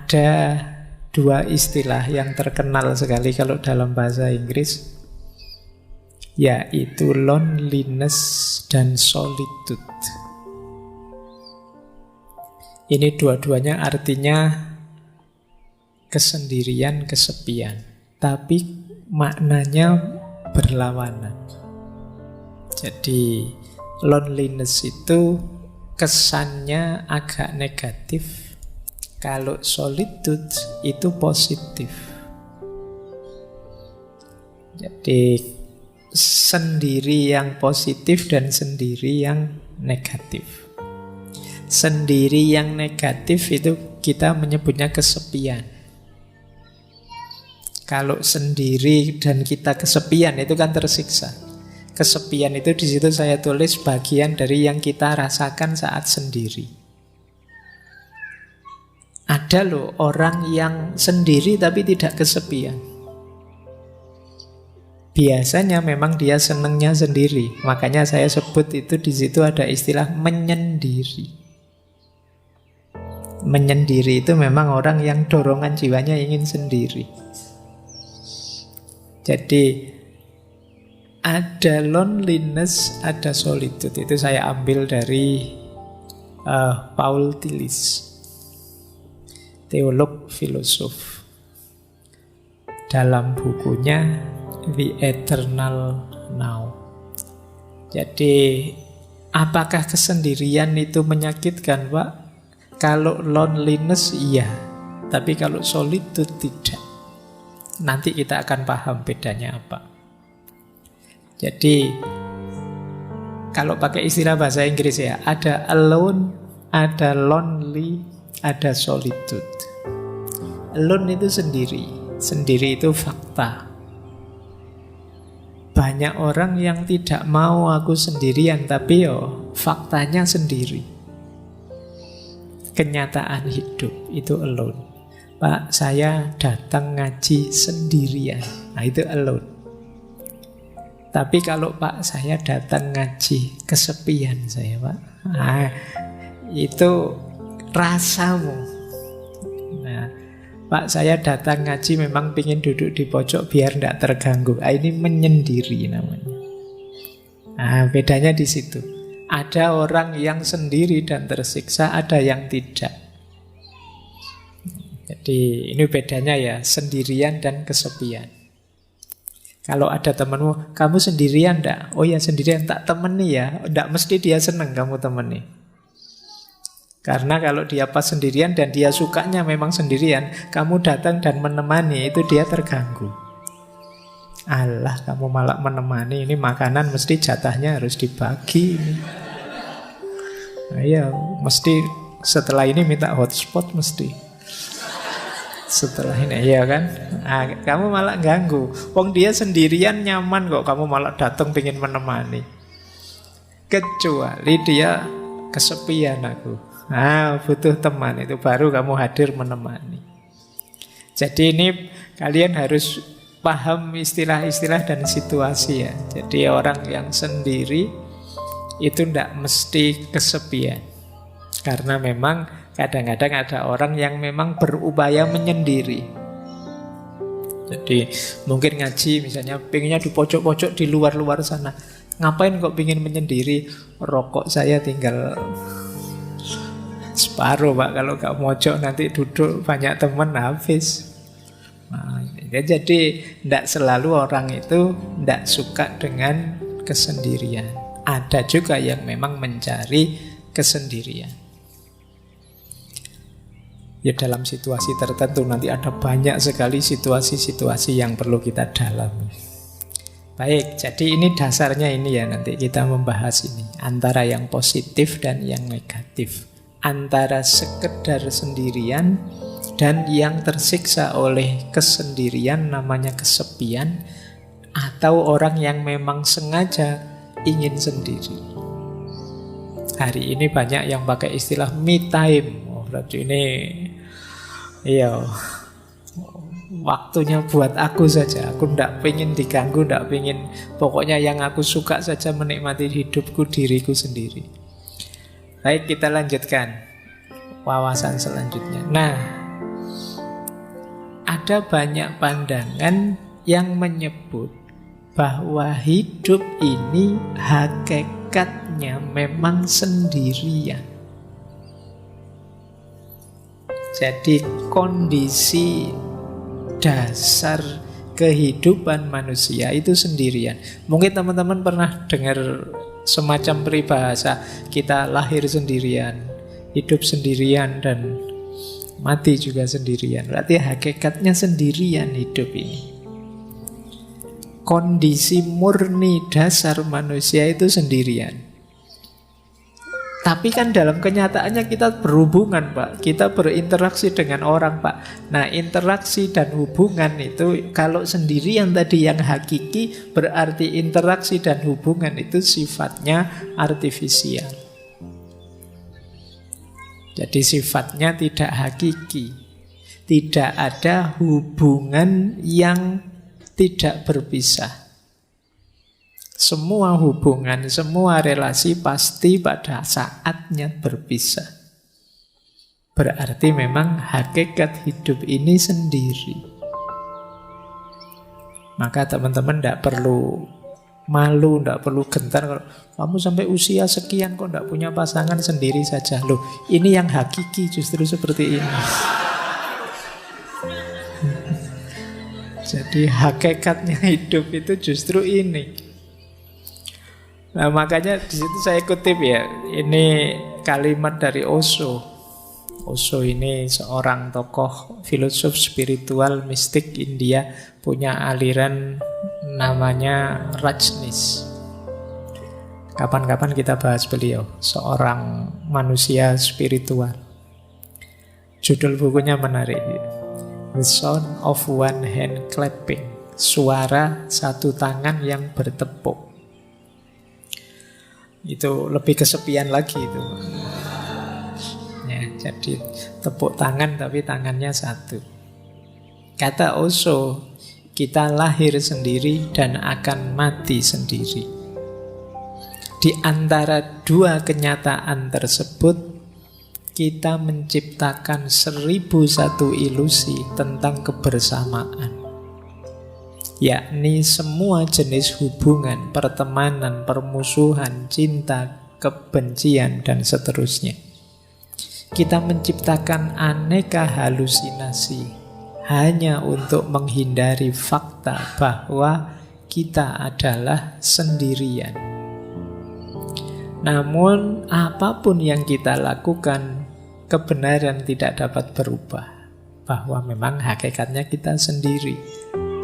Ada dua istilah yang terkenal sekali kalau dalam bahasa Inggris, yaitu loneliness dan solitude. Ini dua-duanya artinya kesendirian, kesepian, tapi maknanya berlawanan. Jadi loneliness itu kesannya agak negatif, kalau solitude itu positif. Jadi sendiri yang positif dan sendiri yang negatif. Sendiri yang negatif itu kita menyebutnya kesepian. Kalau sendiri dan kita kesepian itu kan tersiksa. Kesepian itu di situ saya tulis bagian dari yang kita rasakan saat sendiri. Ada loh orang yang sendiri tapi tidak kesepian. Biasanya memang dia senangnya sendiri. Makanya saya sebut itu di situ ada istilah menyendiri. Menyendiri itu memang orang yang dorongan jiwanya ingin sendiri. Jadi ada loneliness, ada solitude. Itu saya ambil dari Paul Tillich, teolog filosof. Dalam bukunya The Eternal Now. Jadi apakah kesendirian itu menyakitkan, Pak? Kalau loneliness iya, tapi kalau solitude tidak. Nanti kita akan paham bedanya apa. Jadi kalau pakai istilah bahasa Inggris ya, ada alone, ada lonely, ada solitude. Alone itu sendiri. Sendiri itu fakta. Banyak orang yang tidak mau aku sendirian, tapi faktanya sendiri. Kenyataan hidup itu alone. Pak, saya datang ngaji sendirian. Nah, itu alone. Tapi kalau Pak, saya datang ngaji kesepian saya, Pak. Nah, itu rasamu. Nah, Pak, saya datang ngaji memang ingin duduk di pojok biar tidak terganggu. Nah, ini menyendiri namanya. Nah, bedanya di situ. Ada orang yang sendiri dan tersiksa, ada yang tidak. Jadi ini bedanya ya, sendirian dan kesepian. Kalau ada temanmu, kamu sendirian enggak? Oh ya sendirian, tak temani ya. Enggak mesti dia senang kamu temani. Karena kalau dia pas sendirian dan dia sukanya memang sendirian, kamu datang dan menemani, itu dia terganggu. Alah, kamu malah menemani, ini makanan mesti jatahnya harus dibagi. Nah, iya, mesti setelah ini minta hotspot mesti. Setelah ini, iya kan? Nah, kamu malah ganggu. Wong dia sendirian nyaman kok, kamu malah datang pengen menemani. Kecuali dia kesepian aku. Nah, butuh teman, itu baru kamu hadir menemani. Jadi ini kalian harus paham istilah-istilah dan situasi ya. Jadi orang yang sendiri itu tidak mesti kesepian. Karena memang kadang-kadang ada orang yang memang berupaya menyendiri. Jadi mungkin ngaji misalnya pengennya di pojok-pojok di luar-luar sana. Ngapain kok pengen menyendiri? Rokok saya tinggal separuh Pak. Kalau gak mojok nanti duduk banyak teman habis. Nah, jadi tidak selalu orang itu tidak suka dengan kesendirian. Ada juga yang memang mencari kesendirian. Ya dalam situasi tertentu nanti ada banyak sekali situasi-situasi yang perlu kita dalami. Baik, jadi ini dasarnya ini ya, nanti kita membahas ini antara yang positif dan yang negatif, antara sekedar sendirian dan yang tersiksa oleh kesendirian namanya kesepian, atau orang yang memang sengaja ingin sendiri. Hari ini banyak yang pakai istilah me time. Berarti ini waktunya buat aku saja. Aku tidak pengen diganggu, tidak pengen. Pokoknya yang aku suka saja menikmati hidupku, diriku sendiri. Baik, kita lanjutkan wawasan selanjutnya. Nah, ada banyak pandangan yang menyebut bahwa hidup ini hakikatnya memang sendirian. Jadi kondisi dasar kehidupan manusia itu sendirian. Mungkin teman-teman pernah dengar semacam peribahasa, kita lahir sendirian, hidup sendirian, dan mati juga sendirian. Berarti hakikatnya sendirian hidup ini. Kondisi murni dasar manusia itu sendirian. Tapi kan dalam kenyataannya kita berhubungan, Pak. Kita berinteraksi dengan orang, Pak. Nah, interaksi dan hubungan itu kalau sendirian tadi yang hakiki, berarti interaksi dan hubungan itu sifatnya artifisial. Jadi sifatnya tidak hakiki. Tidak ada hubungan yang tidak berpisah. Semua hubungan, semua relasi pasti pada saatnya berpisah. Berarti memang hakikat hidup ini sendiri. Maka teman-teman tidak perlu malu, tidak perlu gentar kalau kamu sampai usia sekian kok tidak punya pasangan, sendiri saja. Loh, ini yang hakiki justru seperti ini. Jadi hakikatnya hidup itu justru ini. Nah, makanya di situ saya kutip ya, ini kalimat dari Osho. Osho ini seorang tokoh filosof spiritual mistik India, punya aliran namanya Rajneesh. Kapan-kapan kita bahas beliau, seorang manusia spiritual. Judul bukunya menarik, The Sound of One Hand Clapping, suara satu tangan yang bertepuk. Itu lebih kesepian lagi itu. Ya, jadi tepuk tangan tapi tangannya satu. Kata Osho, kita lahir sendiri dan akan mati sendiri. Di antara dua kenyataan tersebut, kita menciptakan 1001 ilusi tentang kebersamaan. Yakni semua jenis hubungan, pertemanan, permusuhan, cinta, kebencian, dan seterusnya. Kita menciptakan aneka halusinasi hanya untuk menghindari fakta bahwa kita adalah sendirian. Namun apapun yang kita lakukan, kebenaran tidak dapat berubah, bahwa memang hakikatnya kita sendiri.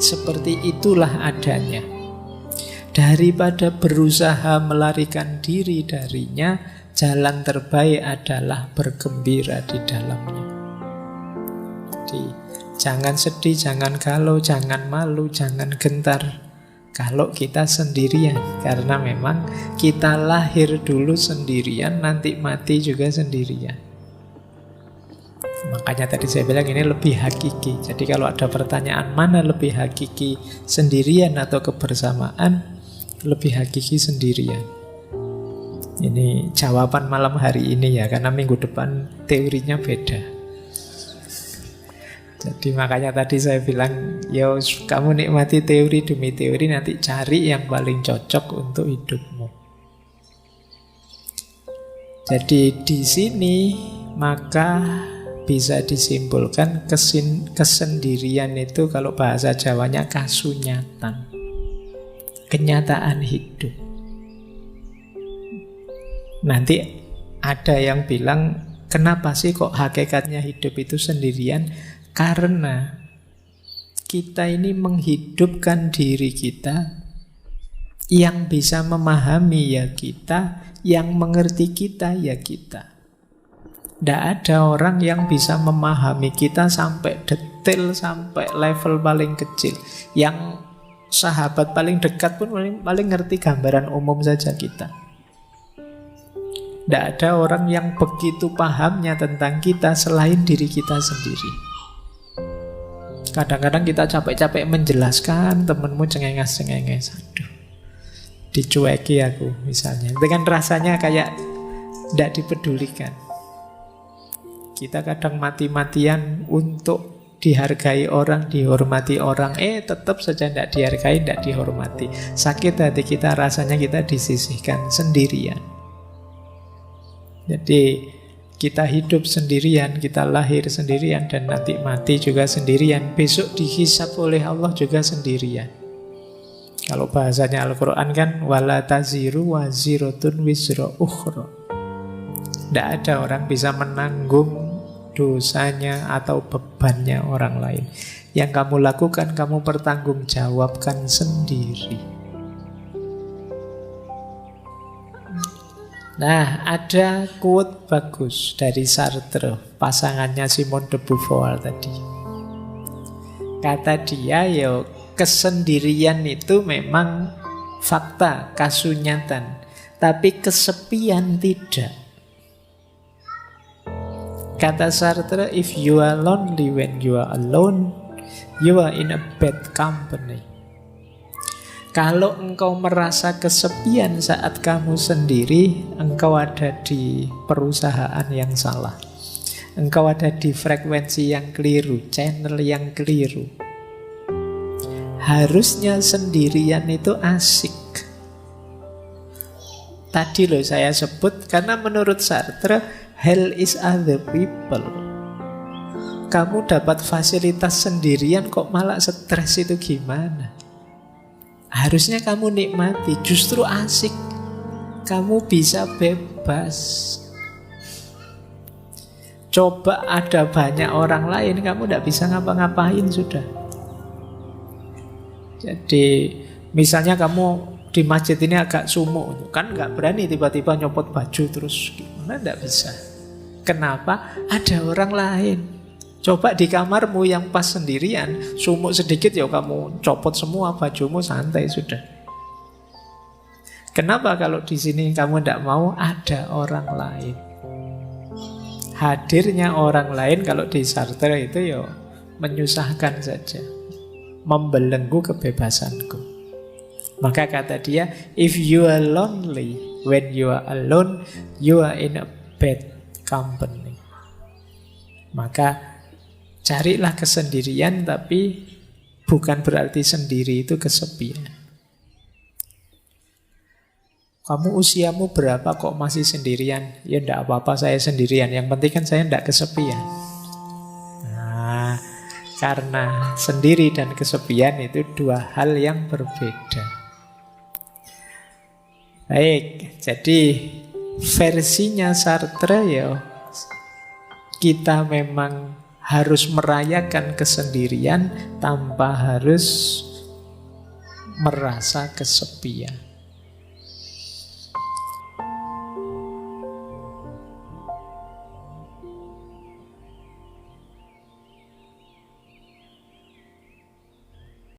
Seperti itulah adanya. Daripada berusaha melarikan diri darinya, jalan terbaik adalah bergembira di dalamnya. Jadi, jangan sedih, jangan galau, jangan malu, jangan gentar kalau kita sendirian. Karena memang kita lahir dulu sendirian, nanti mati juga sendirian. Makanya tadi saya bilang ini lebih hakiki. Jadi kalau ada pertanyaan mana lebih hakiki, sendirian atau kebersamaan, lebih hakiki sendirian. Ini jawaban malam hari ini ya, karena minggu depan teorinya beda. Jadi makanya tadi saya bilang, yo kamu nikmati teori demi teori, nanti cari yang paling cocok untuk hidupmu. Jadi di sini maka bisa disimpulkan kesendirian itu kalau bahasa Jawanya kasunyatan, kenyataan hidup. Nanti ada yang bilang, kenapa sih kok hakikatnya hidup itu sendirian? Karena kita ini menghidupkan diri kita, yang bisa memahami ya kita, yang mengerti kita ya kita. Tidak ada orang yang bisa memahami kita sampai detail, sampai level paling kecil. Yang sahabat paling dekat pun paling ngerti gambaran umum saja kita. Tidak ada orang yang begitu pahamnya tentang kita selain diri kita sendiri. Kadang-kadang kita capek-capek menjelaskan, temenmu cengenges-cengenges. Aduh, dicueki aku misalnya. Dengan rasanya kayak tidak dipedulikan. Kita kadang mati-matian untuk dihargai orang, dihormati orang, tetap saja tidak dihargai, tidak dihormati. Sakit hati kita, rasanya kita disisihkan sendirian. Jadi kita hidup sendirian, kita lahir sendirian, dan nanti mati juga sendirian. Besok dihisab oleh Allah juga sendirian. Kalau bahasanya Al-Quran kan, wala taziru waziratun wizra ukhra. Tidak ada orang bisa menanggung dosanya atau bebannya orang lain. Yang kamu lakukan, kamu pertanggungjawabkan sendiri. Nah, ada quote bagus dari Sartre, pasangannya Simone de Beauvoir tadi. Kata dia, kesendirian itu memang fakta, kasunyatan, tapi kesepian tidak. Kata Sartre, if you are lonely when you are alone, you are in a bad company. Kalau engkau merasa kesepian saat kamu sendiri, engkau ada di perusahaan yang salah. Engkau ada di frekuensi yang keliru, channel yang keliru. Harusnya sendirian itu asik. Tadi loh saya sebut, karena menurut Sartre, hell is other people. Kamu dapat fasilitas sendirian kok malah stres, itu gimana? Harusnya kamu nikmati, justru asik. Kamu bisa bebas. Coba ada banyak orang lain, kamu tidak bisa ngapa-ngapain sudah. Jadi misalnya kamu di masjid ini agak sumuk, kan nggak berani tiba-tiba nyopot baju terus gimana, nggak bisa. Kenapa? Ada orang lain. Coba di kamarmu yang pas sendirian, sumuk sedikit ya kamu copot semua bajumu, santai sudah. Kenapa kalau di sini kamu tidak mau? Ada orang lain. Hadirnya orang lain kalau di Sartre itu menyusahkan saja, membelenggu kebebasanku. Maka kata dia, if you are lonely when you are alone, you are in a bad company. Maka carilah kesendirian, tapi bukan berarti sendiri itu kesepian. Kamu usiamu berapa kok masih sendirian? Ya enggak apa-apa, saya sendirian. Yang penting kan saya enggak kesepian. Nah, karena sendiri dan kesepian itu dua hal yang berbeda. Baik, jadi versinya Sartre kita memang harus merayakan kesendirian tanpa harus merasa kesepian.